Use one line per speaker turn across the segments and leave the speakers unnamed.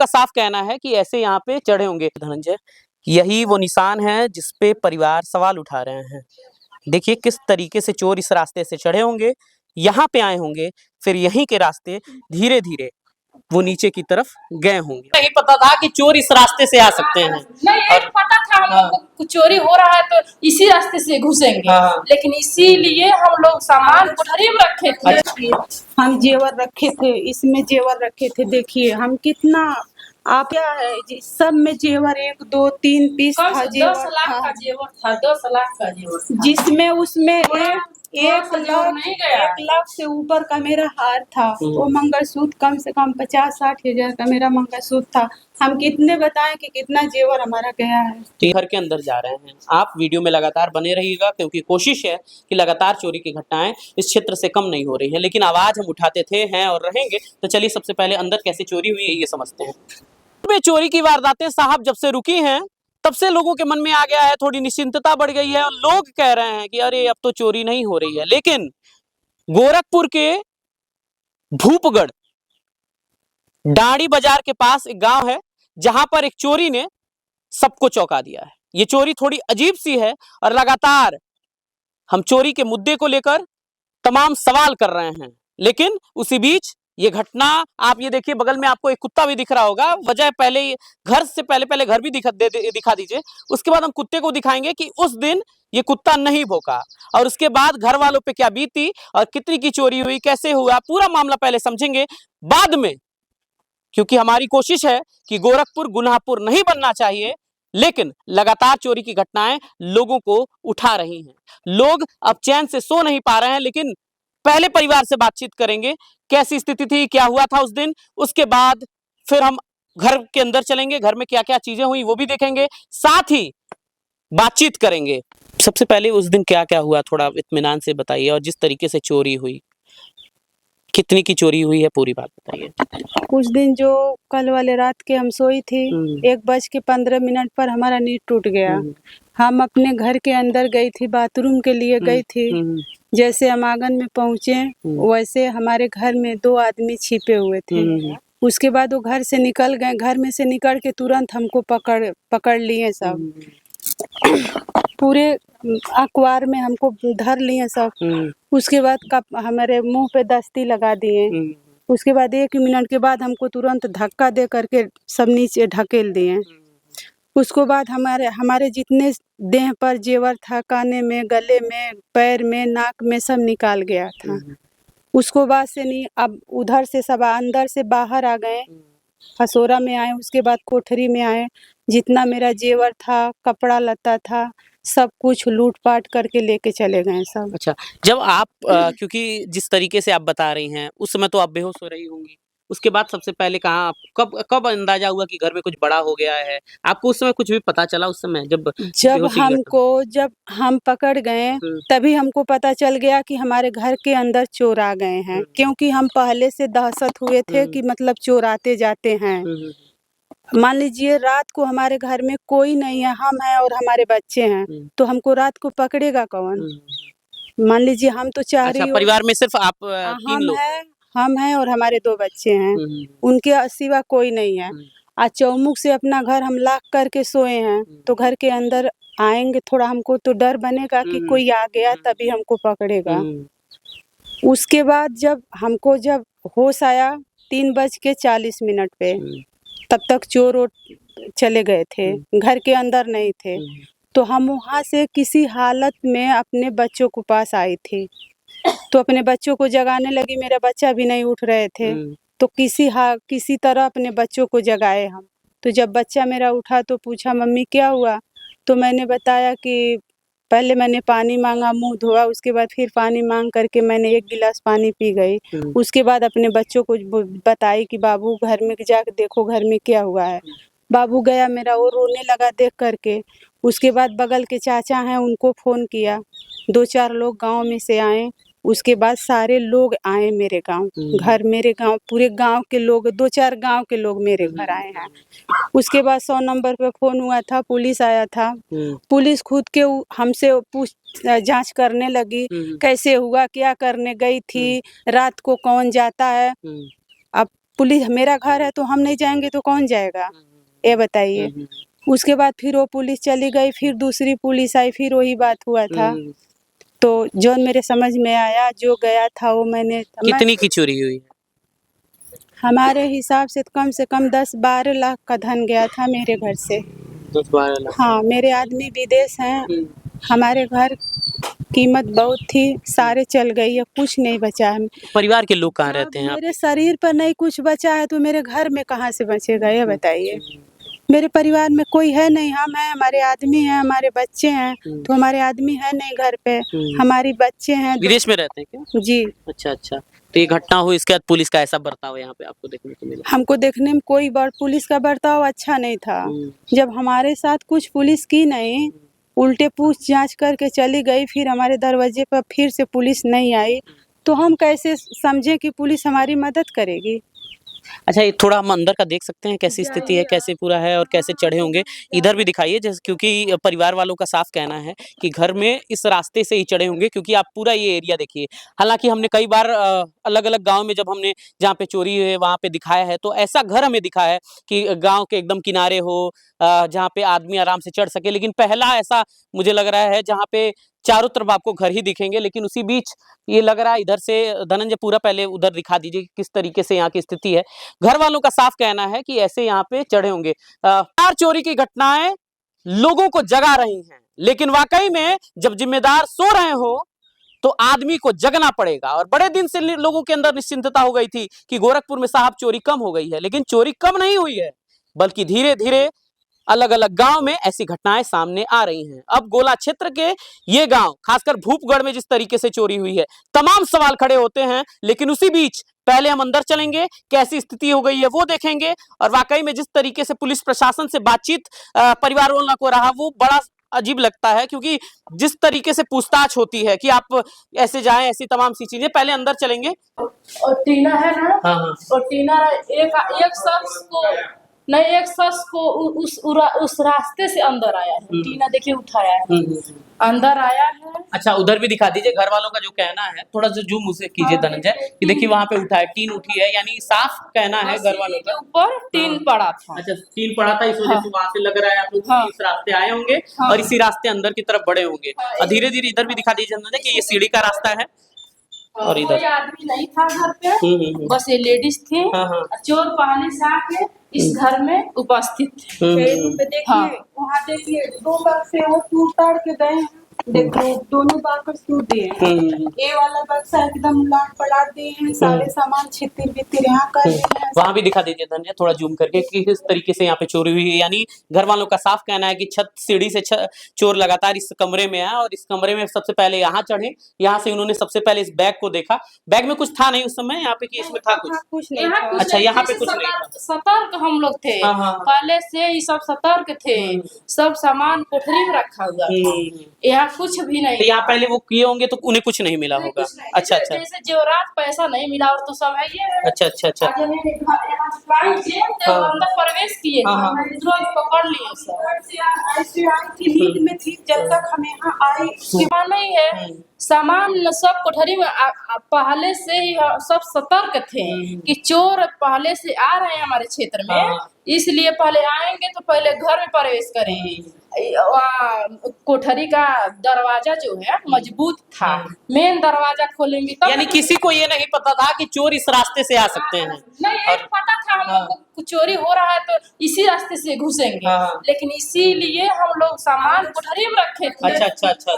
का साफ कहना है कि ऐसे यहाँ पे चढ़े होंगे। धनंजय, यही वो निशान है जिस पे परिवार सवाल उठा रहे हैं। देखिए किस तरीके से चोर इस रास्ते से चढ़े होंगे, यहाँ पे आए होंगे, फिर यहीं के रास्ते धीरे धीरे वो नीचे की तरफ गए होंगे। नहीं पता था कि चोर इस रास्ते से आ सकते हैं।
नहीं, एक पता था हम लोग को चोरी हो रहा है तो इसी रास्ते से घुसेंगे। लेकिन इसीलिए हम लोग सामान कोठरी में रखे थे।
हम जेवर रखे थे, इसमें जेवर रखे थे। देखिए हम कितना आप क्या है सब में जेवर 1 2 3 पीस था।
10 लाख का जेवर था, 10 लाख का जेवर था।
जिसमें उसमें
एक
लाख से ऊपर का मेरा हार था। वो मंगलसूत्र कम से कम 50-60 हजार का मेरा मंगलसूत्र था। हम कितने बताएं कि कितना जेवर हमारा गया है।
घर के अंदर जा रहे हैं। आप वीडियो में लगातार बने रहिएगा क्योंकि कोशिश है कि लगातार चोरी की घटनाएं इस क्षेत्र से कम नहीं हो रही हैं, लेकिन आवाज हम उठाते थे, हैं और रहेंगे। तो चलिए सबसे पहले अंदर कैसे चोरी हुई है ये समझते हैं। चोरी की वारदातें साहब जब से रुकी हैं तब से लोगों के मन में आ गया है, थोड़ी निश्चिंतता बढ़ गई है और लोग कह रहे हैं कि अरे अब तो चोरी नहीं हो रही है। लेकिन गोरखपुर के भूपगढ़ डांडी बाजार के पास एक गांव है जहां पर एक चोरी ने सबको चौंका दिया है। ये चोरी थोड़ी अजीब सी है और लगातार हम चोरी के मुद्दे को लेकर तमाम सवाल कर रहे हैं, लेकिन उसी बीच ये घटना आप ये देखिए, बगल में आपको एक कुत्ता भी दिख रहा होगा। वजह पहले घर से पहले घर भी दिखा दीजिए, उसके बाद हम कुत्ते को दिखाएंगे कि उस दिन ये कुत्ता नहीं भौंका और उसके बाद घर वालों पे क्या बीती और कितनी की चोरी हुई, कैसे हुआ, पूरा मामला पहले समझेंगे बाद में। क्योंकि हमारी कोशिश है कि गोरखपुर गुनाहपुर नहीं बनना चाहिए, लेकिन लगातार चोरी की घटनाएं लोगों को उठा रही हैं। लोग अब चैन से सो नहीं पा रहे हैं, लेकिन पहले परिवार से बातचीत करेंगे, कैसी स्थिति थी, क्या हुआ था उस दिन। उसके बाद फिर हम घर के अंदर चलेंगे, घर में क्या क्या चीजें हुई वो भी देखेंगे, साथ ही बातचीत करेंगे। सबसे पहले उस दिन क्या क्या हुआ थोड़ा इत्मीनान से बताइए, और जिस तरीके से चोरी हुई, कितनी की चोरी हुई है, पूरी बात बताइए।
कुछ दिन जो कल वाले रात के हम सोई थी, 1:15 पर हमारा नींद टूट गया। हम अपने घर के अंदर गई थी, बाथरूम के लिए गई थी। जैसे हम आंगन में पहुंचे वैसे हमारे घर में 2 आदमी छिपे हुए थे। उसके बाद वो घर से निकल गए। घर में से निकल के तुरंत हमको पकड़ लिए सब। पूरे अखबार में हमको धर लिए सब। उसके बाद हमारे मुंह पे दस्ती लगा दिए। उसके बाद 1 मिनट के बाद हमको तुरंत धक्का दे करके सब नीचे ढकेल दिए। उसको बाद हमारे जितने देह पर जेवर था, काने में, गले में, पैर में, नाक में, सब निकाल गया था। उसको बाद से नहीं, अब उधर से सब अंदर से बाहर आ गए, हसोरा में आए, उसके बाद कोठरी में आए। जितना मेरा जेवर था, कपड़ा लत्ता था, सब कुछ लूटपाट करके लेके चले गए सब।
अच्छा, जब आप क्योंकि जिस तरीके से आप बता रही हैं उस समय तो आप बेहोश हो रही होंगी, उसके बाद सबसे पहले कहाँ, कब अंदाजा हुआ कि घर में कुछ बड़ा हो गया है? आपको उस समय कुछ भी पता चला उस समय
जब हम पकड़ गए तभी हमको पता चल गया कि हमारे घर के अंदर चोर आ गए हैं। क्योंकि हम पहले से दहशत हुए थे कि मतलब चोर आते जाते हैं। मान लीजिए रात को हमारे घर में कोई नहीं है, हम हैं और हमारे बच्चे हैं, तो हमको रात को पकड़ेगा कौन? मान लीजिए हम तो चाह रही हूँ,
परिवार में सिर्फ आप 3 लोग?
हम हैं और हमारे 2 बच्चे हैं, उनके सिवा कोई नहीं है। आज चौमुख से अपना घर हम लाख करके सोए हैं, तो घर के अंदर आएंगे, थोड़ा हमको तो डर बनेगा कि कोई आ गया तभी हमको पकड़ेगा। उसके बाद जब होश आया 3:40 पे, तब तक चोर चले गए थे, घर के अंदर नहीं थे। तो हम वहाँ से किसी हालत में अपने बच्चों को पास आई थी, तो अपने बच्चों को जगाने लगी। मेरा बच्चा भी नहीं उठ रहे थे, तो किसी तरह अपने बच्चों को जगाए हम। तो जब बच्चा मेरा उठा तो पूछा मम्मी क्या हुआ? तो मैंने बताया कि पहले मैंने पानी मांगा, मुंह धोआ, उसके बाद फिर पानी मांग करके मैंने 1 गिलास पानी पी गई। उसके बाद अपने बच्चों को बताई कि बाबू घर में जाकर देखो घर में क्या हुआ है। बाबू गया मेरा, वो रोने लगा देख करके। उसके बाद बगल के चाचा हैं, उनको फ़ोन किया, 2-4 लोग गांव में से आए। उसके बाद सारे लोग आए मेरे गांव, मेरे गांव, पूरे गांव के लोग, 2-4 गांव के लोग मेरे घर आए हैं। उसके बाद 100 नंबर पे फ़ोन हुआ था, पुलिस आया था। पुलिस खुद के हमसे जांच करने लगी, कैसे हुआ, क्या करने गई थी, रात को कौन जाता है। अब पुलिस मेरा घर है तो हम नहीं जाएंगे तो कौन जाएगा, ये बताइए। उसके बाद फिर वो पुलिस चली गई, फिर दूसरी पुलिस आई, फिर वही बात हुआ था। तो जो मेरे समझ में आया, जो गया था वो मैंने
कितनी की चोरी हुई है?
हमारे हिसाब से कम 10-12 लाख का धन गया था मेरे घर से।
10-12 लाख।
हाँ, मेरे आदमी विदेश हैं, हमारे घर कीमत बहुत थी, सारे चल गई है, कुछ नहीं बचा है।
परिवार के लोग कहाँ रहते हैं आप?
मेरे शरीर पर नहीं कुछ बचा है तो मेरे घर में कहाँ से बचेगा, ये बताइए। मेरे परिवार में कोई है नहीं, हम हैं, हमारे आदमी हैं, हमारे बच्चे हैं। तो हमारे आदमी है नहीं घर पे, हमारी बच्चे हैं।
विदेश में रहते हैं क्या?
जी।
अच्छा अच्छा। तो ये घटना हुई, इसके बाद पुलिस का ऐसा बर्ताव यहाँ पे आपको देखने को मिला?
हमको देखने में कोई पुलिस का बर्ताव अच्छा नहीं था। जब हमारे साथ कुछ पुलिस की नहीं, उल्टे पूछ जांच करके चली गई, फिर हमारे दरवाजे पर फिर से पुलिस नहीं आई, तो हम कैसे समझे कि पुलिस हमारी मदद करेगी।
अच्छा, ये थोड़ा हम अंदर का देख सकते हैं कैसी स्थिति है, कैसे पूरा है और कैसे चढ़े होंगे? इधर भी दिखाइए, जैसे क्योंकि परिवार वालों का साफ कहना है कि घर में इस रास्ते से ही चढ़े होंगे, क्योंकि आप पूरा ये एरिया देखिए। हालांकि हमने कई बार अलग-अलग गांव में जब हमने जहाँ पे चोरी है वहाँ पे दिखाया है, तो ऐसा घर हमें दिखा है कि गांव के एकदम किनारे हो, जहाँ पे आदमी आराम से चढ़ सके। लेकिन पहला ऐसा मुझे लग रहा है जहाँ पे चारों तरफ आपको घर ही दिखेंगे, लेकिन उसी बीच ये लग रहा है। इधर से धनंजय पूरा पहले उधर दिखा दीजिए किस तरीके से यहाँ की स्थिति है। घर वालों का साफ कहना है कि ऐसे यहाँ पे चढ़े होंगे। कार चोरी की घटनाएं लोगों को जगा रही हैं, लेकिन वाकई में जब जिम्मेदार सो रहे हो तो आदमी को जगना पड़ेगा। और बड़े दिन से लोगों के अंदर निश्चिंतता हो गई थी कि गोरखपुर में साहब चोरी कम हो गई है, लेकिन चोरी कम नहीं हुई है, बल्कि धीरे धीरे अलग अलग गांव में ऐसी घटनाएं सामने आ रही हैं। अब गोला क्षेत्र के ये गांव, खासकर भूपगढ़ में जिस तरीके से चोरी हुई है, तमाम सवाल खड़े होते हैं। लेकिन उसी बीच पहले हम अंदर चलेंगे, कैसी स्थिति हो गई है वो देखेंगे, और वाकई में जिस तरीके से पुलिस प्रशासन से बातचीत परिवार वालों को रहा, वो बड़ा अजीब लगता है। क्योंकि जिस तरीके से पूछताछ होती है कि आप ऐसे जाएं, ऐसी तमाम सी चीजें। पहले अंदर चलेंगे।
और टीना है ना,
हाँ।
और टीना एक शख्स को नहीं, एक शख्स को उस रास्ते से अंदर आया है। टीना देखिए उठाया है, अंदर आया है।
अच्छा, उधर भी दिखा दीजिए। घर वालों का जो कहना है, थोड़ा सा जूम उसे कीजिए धनंजय, कि देखिए वहां पे उठा है, टीन उठी है, यानी साफ कहना है घर वालों का।
ऊपर टीन पड़ा था।
अच्छा, टीन पड़ा था, इस वजह से वहां से लग रहा है आप लोग इस रास्ते आए होंगे और इसी रास्ते अंदर की तरफ बढ़े होंगे। और धीरे धीरे इधर भी दिखा दीजिए धनंजय कि ये सीढ़ी का रास्ता है। और इधर
कोई आदमी नहीं था घर पे, बस ये लेडीज थी। चोर पहले से आके इस घर में उपस्थित थे।
देखिए वहाँ देखिए 2 बार से वो टूट ताड़ के गए हैं, देखो दोनों बार पर टूट दिए। ये वाला बक्सा एकदम लाट पड़ा दिए हैं, सारे सामान छितिर बितिर यहाँ कर दिए हैं।
वहां भी दिखा दीजिए धन्य, थोड़ा जूम करके कि किस तरीके से यहाँ पे चोरी हुई है। यानी घर वालों का साफ कहना है कि छत सीढ़ी से चोर लगातार इस कमरे में आया, और इस कमरे में सबसे पहले यहाँ चढ़े। यहाँ से उन्होंने सबसे पहले इस बैग को देखा। बैग में कुछ था नहीं उस समय यहाँ पे, कि इसमें था कुछ
नहीं।
अच्छा, यहाँ पे कुछ नहीं।
सतर्क हम लोग थे, पहले से ही सब सतर्क थे, सब सामान कोठरी में रखा हुआ, यहाँ कुछ भी नहीं।
तो यहाँ पहले वो किए होंगे तो उन्हें कुछ नहीं मिला होगा। अच्छा अच्छा,
जैसे जेवरात पैसा नहीं मिला और तो सब है ये।
अच्छा अच्छा अच्छा,
अंदर प्रवेश किए, पकड़ लिए
नींद में थी जब तक हम यहाँ आए।
नहीं है सामान सब कोठरी में पहले से ही सब सतर्क थे कि चोर पहले से आ रहे हैं हमारे क्षेत्र में, इसलिए पहले आएंगे तो पहले घर में प्रवेश करेंगे। कोठरी का दरवाजा जो है मजबूत था, मेन दरवाजा खोलेंगे तब।
यानी किसी को ये नहीं पता था कि चोर इस रास्ते से आ सकते हैं?
नहीं, एक पता था हम लोग को चोरी हो रहा है तो इसी रास्ते से घुसेंगे, लेकिन इसीलिए हम लोग सामान कोठरी में रखे थे।
अच्छा अच्छा अच्छा,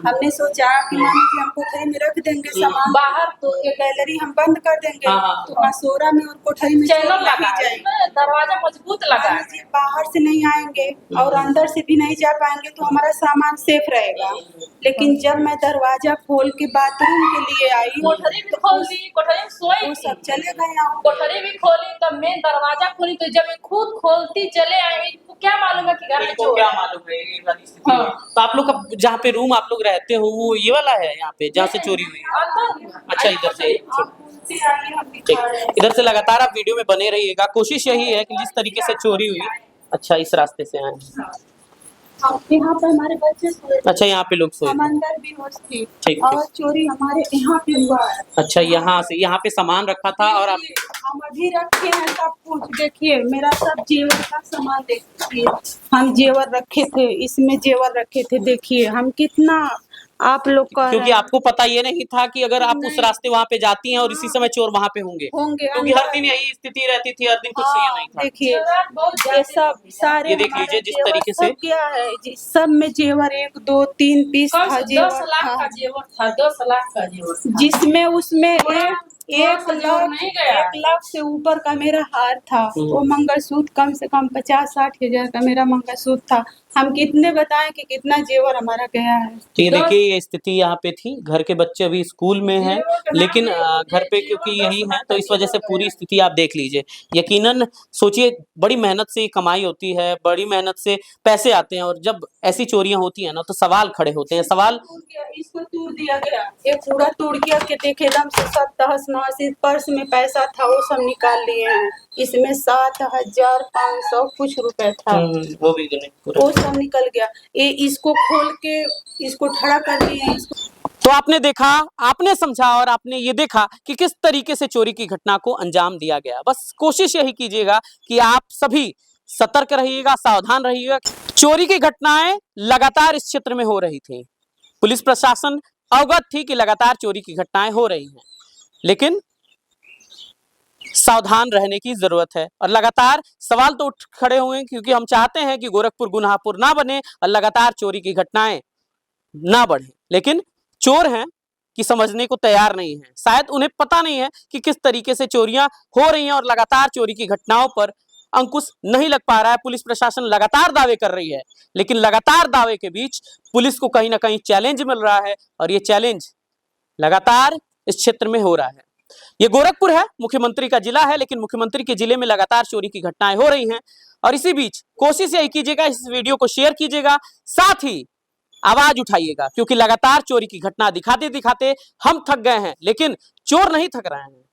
हमने सोचा कि मानी कि हम कोठरी में रख देंगे सामान, बाहर तो ये गैलरी हम बंद कर देंगे, तो असोरा में और कोठरी में
चैनल लगा है, दरवाजा मजबूत लगा है,
बाहर से नहीं आएंगे और अंदर से भी नहीं जा पाएंगे तो हमारा सामान सेफ रहेगा। लेकिन जब मैं दरवाजा खोल के बाथरूम के लिए आई,
कोठरी भी खोली, कोठरी में सोई,
सब चले गए।
कोठरी भी खोली तब मेन दरवाजा खोली, तो जब खुद खोलती चले आई तो क्या मालूम है कि घर में चोर, क्या मालूम है ये वाली स्थिति।
तो आप लोग का जहाँ पे रूम आप लोग रहते हो वो ये वाला है यहाँ पे जहाँ से चोरी हुई? अच्छा, इधर से ठीक, इधर से लगातार आप वीडियो में बने रहिएगा। कोशिश यही है कि जिस तरीके से चोरी हुई, अच्छा इस रास्ते से आए।
यहाँ पे हमारे बच्चे सोए थे।
अच्छा, यहाँ पे लोग सोए
हम
थे।
अंदर भी होश थे
ठीक,
और चोरी हमारे यहाँ पे हुआ है।
अच्छा, यहाँ पे सामान रखा था और आप
देखिए, हम अभी रखे हैं सब कुछ। देखिए मेरा सब जेवर का सामान देखिए, हम जेवर रखे थे, इसमें जेवर रखे थे। देखिए हम कितना आप लोग कह
क्योंकि
रहे हैं
आपको पता ये नहीं था कि अगर आप उस
नहीं।
रास्ते वहां पे जाती हैं और इसी
हाँ।
समय चोर वहां पे होंगे, क्योंकि हर
अंदर।
दिन यही स्थिति रहती थी, हर दिन कुछ ये नहीं था।
देखिए ये सब सारे
ये देख
हमारे
लीजिए जिस
जेवर
तरीके से
सब गया है सब में जेवर 1 2 3 पीस
कम
था
से 10
जेवर
लाख
था,
का जेवर था, 10 लाख का जेवर था।
जिसमें उसमें
थोड़ा सा जेवर नहीं गया।
1 लाख से ऊपर का मेरा हार था। वो मंगलसूत्र कम से कम 50-60 हजार का मेरा मंगलसूत्र था। हम कितने बताएं कि कितना जेवर हमारा गया है।
तो ये देखिए ये स्थिति यहाँ पे थी। घर के बच्चे अभी स्कूल में हैं, लेकिन घर पे क्योंकि यही है तो इस वजह से पूरी स्थिति आप देख लीजिए। यकीनन सोचिए, बड़ी मेहनत से ये कमाई होती है, बड़ी मेहनत से पैसे आते हैं और जब ऐसी चोरियां होती हैं ना तो सवाल खड़े होते हैं। सवाल
इसको तोड़ दिया गया, ये पूरा तोड़ के देखे एकदम से सब तहस नहस। पर्स में पैसा था वो सब निकाल लिए हैं। इसमें 7,500 कुछ रुपए था,
वो भी नहीं पूरा।
वो सब निकल गया। ये इसको खोल के इसको खड़ा कर दिए।
तो आपने देखा, आपने समझा और आपने ये देखा कि किस तरीके से चोरी की घटना को अंजाम दिया गया। बस कोशिश यही कीजिएगा कि आप सभी सतर्क रहिएगा, सावधान रहिएगा। चोरी की घटनाएं लगातार इस क्षेत्र में हो रही थी। पुलिस प्रशासन अवगत थी कि लगातार चोरी की घटनाएं हो रही हैं, लेकिन सावधान रहने की जरूरत है। और लगातार सवाल तो उठ खड़े हुए हैं, क्योंकि हम चाहते हैं कि गोरखपुर गुनाहपुर ना बने और लगातार चोरी की घटनाएं ना बढ़े, लेकिन चोर हैं कि समझने को तैयार नहीं है। शायद उन्हें पता नहीं है कि किस तरीके से चोरियां हो रही हैं और लगातार चोरी की घटनाओं पर अंकुश नहीं लग पा रहा है। पुलिस प्रशासन लगातार दावे कर रही है, लेकिन लगातार दावे के बीच पुलिस को कहीं ना कहीं चैलेंज मिल रहा है और ये चैलेंज लगातार इस क्षेत्र में हो रहा है। ये गोरखपुर है, मुख्यमंत्री का जिला है, लेकिन मुख्यमंत्री के जिले में लगातार चोरी की घटनाएं हो रही हैं। और इसी बीच कोशिश यही कीजिएगा, इस वीडियो को शेयर कीजिएगा, साथ ही आवाज उठाइएगा, क्योंकि लगातार चोरी की घटना दिखाते दिखाते हम थक गए हैं, लेकिन चोर नहीं थक रहे हैं।